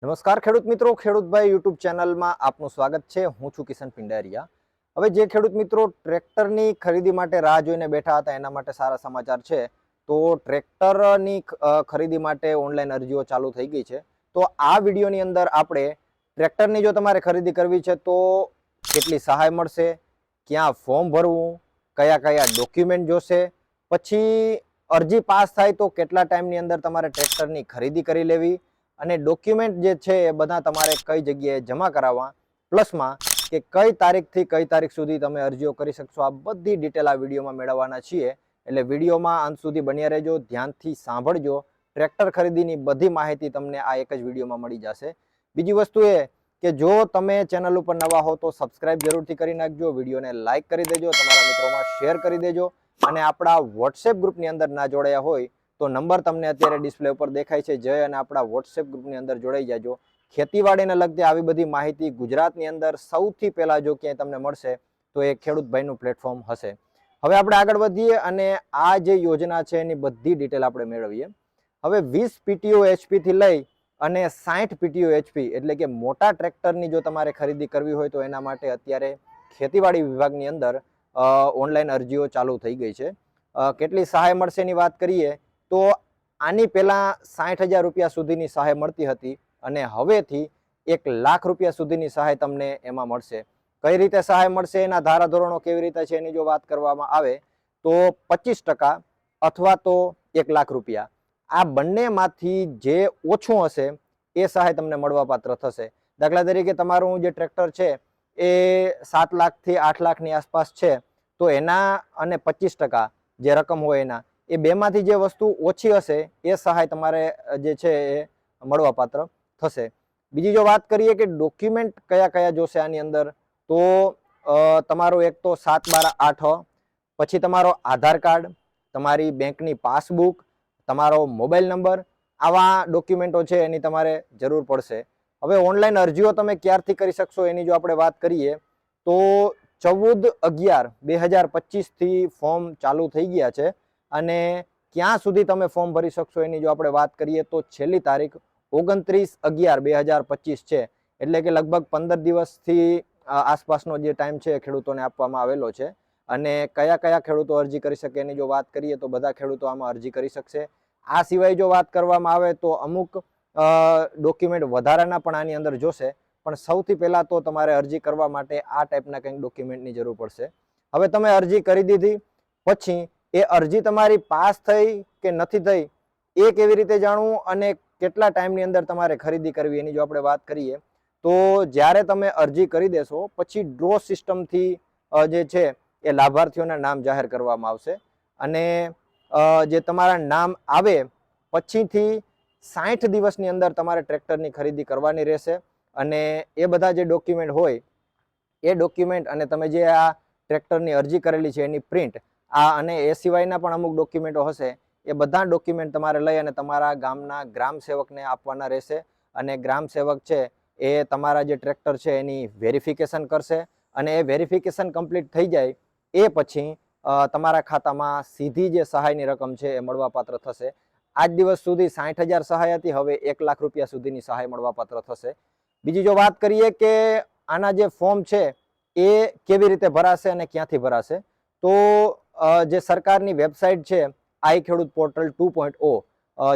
નમસ્કાર ખેડૂત મિત્રો, ખેડૂતભાઈ યુટ્યુબ ચેનલમાં આપનું સ્વાગત છે। હું છું કિશન પિંડારિયા। હવે જે ખેડૂત મિત્રો ટ્રેક્ટરની ખરીદી માટે રાહ જોઈને બેઠા હતા એના માટે સારા સમાચાર છે। તો ટ્રેક્ટરની ખરીદી માટે ઓનલાઈન અરજીઓ ચાલુ થઈ ગઈ છે। તો આ વિડીયોની અંદર આપણે ટ્રેક્ટરની જો તમારે ખરીદી કરવી છે તો કેટલી સહાય મળશે, ક્યાં ફોર્મ ભરવું, કયા કયા ડોક્યુમેન્ટ જોશે, પછી અરજી પાસ થાય તો કેટલા ટાઈમની અંદર તમારે ટ્રેક્ટરની ખરીદી કરી લેવી અને ડોક્યુમેન્ટ જે છે એ બધા તમારે કઈ જગ્યાએ જમા કરાવવા, પ્લસમાં કે કઈ તારીખથી કઈ તારીખ સુધી તમે અરજીઓ કરી શકશો, આ બધી ડિટેલ આ વિડીયોમાં મેળવવાના છીએ। એટલે વિડીયોમાં અંત સુધી બન્યા રહેજો, ધ્યાનથી સાંભળજો। ટ્રેક્ટર ખરીદીની બધી માહિતી તમને આ એક જ વિડીયોમાં મળી જશે। બીજી વસ્તુ એ કે જો તમે ચેનલ ઉપર નવા હો તો સબસ્ક્રાઇબ જરૂરથી કરી નાખજો, વિડીયોને લાઇક કરી દેજો, તમારા મિત્રોમાં શેર કરી દેજો અને આપણા વોટ્સએપ ગ્રુપની અંદર ના જોડાયા હોય તો નંબર તમને અત્યારે ડિસ્પ્લે ઉપર દેખાય છે, જય અને આપણા વોટ્સએપ ગ્રુપની અંદર જોડાઈ જાજો। ખેતીવાડીને લગતી આવી બધી માહિતી ગુજરાતની અંદર સૌથી પહેલા જો ક્યાંય તમને મળશે તો એ ખેડૂતભાઈનું પ્લેટફોર્મ હશે। હવે આપણે આગળ વધીએ અને આ જે યોજના છે એની બધી ડિટેલ આપણે મેળવીએ। હવે 20 PTO HP થી લઈ અને 60 PTO HP એટલે કે મોટા ટ્રેક્ટરની જો તમારે ખરીદી કરવી હોય તો એના માટે અત્યારે ખેતીવાડી વિભાગની અંદર ઓનલાઈન અરજીઓ ચાલુ થઈ ગઈ છે। કેટલી સહાય મળશે એની વાત કરીએ તો આની પહેલા 60,000 રૂપિયા સુધીની સહાય મળતી હતી અને હવેથી 1 લાખ રૂપિયા સુધીની સહાય તમને એમાં મળશે। કઈ રીતે સહાય મળશે, એના ધારાધોરણો કેવી રીતે છે એની જો વાત કરવામાં આવે તો 25% અથવા તો 1 લાખ રૂપિયા, આ બંનેમાંથી જે ઓછું હશે એ સહાય તમને મળવાપાત્ર થશે। દાખલા તરીકે તમારું જે ટ્રેક્ટર છે એ 7 લાખથી 8 લાખની આસપાસ છે તો એના અને 25% જે રકમ હોય એના, એ બેમાંથી જે વસ્તુ ઓછી હશે એ સહાય તમારે જે છે એ મળવાપાત્ર થશે। બીજી જો વાત કરીએ કે ડોક્યુમેન્ટ કયા કયા જોશે આની અંદર, તો તમારો એક તો 7/12/8, પછી તમારો આધાર કાર્ડ, તમારી બેંકની પાસબુક, તમારો મોબાઈલ નંબર, આવા ડોક્યુમેન્ટો છે એની તમારે જરૂર પડશે। હવે ઓનલાઈન અરજીઓ તમે ક્યારથી કરી શકશો એની જો આપણે વાત કરીએ તો 14/11/2025 થી ફોર્મ ચાલુ થઈ ગયા છે અને ક્યાં સુધી તમે ફોર્મ ભરી શકશો એની જો આપણે વાત કરીએ તો છેલ્લી તારીખ 29/11/2025 છે, એટલે કે લગભગ 15 દિવસથી આસપાસનો જે ટાઈમ છે ખેડૂતોને આપવામાં આવેલો છે। અને કયા કયા ખેડૂતો અરજી કરી શકે એની જો વાત કરીએ તો બધા ખેડૂતો આમાં અરજી કરી શકશે। આ સિવાય જો વાત કરવામાં આવે તો અમુક ડોક્યુમેન્ટ વધારાના પણ આની અંદર જોશે, પણ સૌથી પહેલા તો તમારે અરજી કરવા માટે આ ટાઈપના કંઈક ડોક્યુમેન્ટની જરૂર પડશે। હવે તમે અરજી કરી દીધી પછી એ અરજી તમારી પાસ થઈ કે નથી થઈ એ કેવી રીતે જાણવું અને કેટલા ટાઈમની અંદર તમારે ખરીદી કરવી એની જો આપણે વાત કરીએ તો જ્યારે તમે અરજી કરી દેશો પછી ડ્રો સિસ્ટમથી જે છે એ લાભાર્થીઓના નામ જાહેર કરવામાં આવશે અને જે તમારા નામ આવે પછીથી 60 દિવસની અંદર તમારે ટ્રેક્ટરની ખરીદી કરવાની રહેશે અને એ બધા જે ડોક્યુમેન્ટ હોય એ ડોક્યુમેન્ટ અને તમે જે આ ટ્રેક્ટરની અરજી કરેલી છે એની પ્રિન્ટ, આ અને એ સિવાયના પણ અમુક ડોક્યુમેન્ટો હશે, એ બધા ડોક્યુમેન્ટ તમારે લઈ અને તમારા ગામના ગ્રામ સેવકને આપવાના રહેશે અને ગ્રામ સેવક છે એ તમારા જે ટ્રેક્ટર છે એની વેરિફિકેશન કરશે અને એ વેરિફિકેશન કમ્પ્લીટ થઈ જાય એ પછી તમારા ખાતામાં સીધી જે સહાયની રકમ છે એ મળવાપાત્ર થશે। આજ દિવસ સુધી 60,000 સહાય હતી, હવે 1 લાખ રૂપિયા સુધીની સહાય મળવાપાત્ર થશે। બીજી જો વાત કરીએ કે આના જે ફોર્મ છે એ કેવી રીતે ભરાશે અને ક્યાંથી ભરાશે, તો જે સરકારની વેબસાઇટ છે આઈ ખેડૂત પોર્ટલ 2.0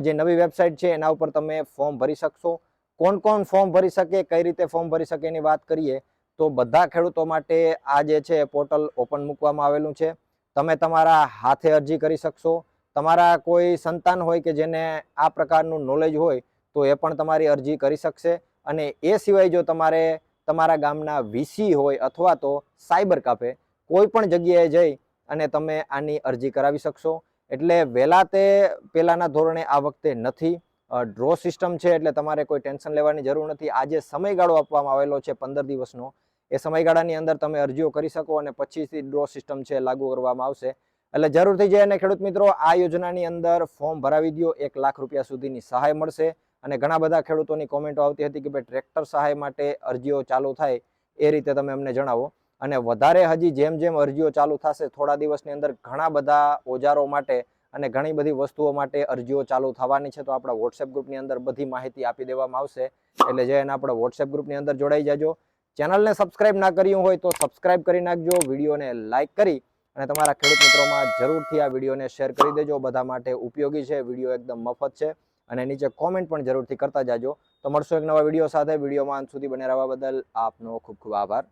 જે નવી વેબસાઇટ છે એના ઉપર તમે ફોર્મ ભરી શકશો। કોણ કોણ ફોર્મ ભરી શકે, કઈ રીતે ફોર્મ ભરી શકે એની વાત કરીએ તો બધા ખેડૂતો માટે આ જે છે પોર્ટલ ઓપન મૂકવામાં આવેલું છે। તમે તમારા હાથે અરજી કરી શકશો, તમારા કોઈ સંતાન હોય કે જેને આ પ્રકારનું નોલેજ હોય તો એ પણ તમારી અરજી કરી શકશે અને એ સિવાય જો તમારે તમારા ગામના વીસી હોય અથવા તો સાયબર કાફે કોઈ પણ જગ્યાએ જઈ અને તમે આની અરજી કરાવી શકશો। એટલે વહેલા તે પહેલાના ધોરણે આ વખતે નથી, ડ્રો સિસ્ટમ છે એટલે તમારે કોઈ ટેન્શન લેવાની જરૂર નથી। આ જે સમયગાળો આપવામાં આવેલો છે 15 દિવસનો, એ સમયગાળાની અંદર તમે અરજીઓ કરી શકો અને પછીથી ડ્રો સિસ્ટમ છે લાગુ કરવામાં આવશે। એટલે જરૂરથી જઈને ખેડૂત મિત્રો આ યોજનાની અંદર ફોર્મ ભરાવી દો, 1 લાખ રૂપિયા સુધીની સહાય મળશે। અને ઘણા બધા ખેડૂતોની કોમેન્ટો આવતી હતી કે ભાઈ ટ્રેક્ટર સહાય માટે અરજીઓ ચાલુ થાય એ રીતે તમે અમને જણાવો અને વધારે હજી જેમ જેમ અરજીઓ ચાલુ થશે થોડા દિવસની અંદર ઘણા બધા ઓજારો માટે અને ઘણી બધી વસ્તુઓ માટે અરજીઓ ચાલુ થવાની છે. તો આપણા વોટ્સએપ ગ્રુપની અંદર બધી માહિતી આપી દેવામાં આવશે, એટલે જઈને આપણા વોટ્સએપ ગ્રુપની અંદર જોડાઈ જાજો. ચેનલને સબસ્ક્રાઇબ ના કર્યું હોય તો સબસ્ક્રાઇબ કરી નાખજો, વિડીયોને લાઇક કરી અને તમારા ખેડૂત મિત્રોમાં જરૂરથી આ વિડીયોને શેર કરી દેજો. બધા માટે ઉપયોગી છે, વિડીયો એકદમ મફત છે. અને નીચે કોમેન્ટ પણ જરૂરથી કરતા જાજો. તો મળશો એક નવા વિડીયો સાથે. વિડીયોમાં અંત સુધી બને રહેવા બદલ આપનો ખૂબ ખૂબ આભાર.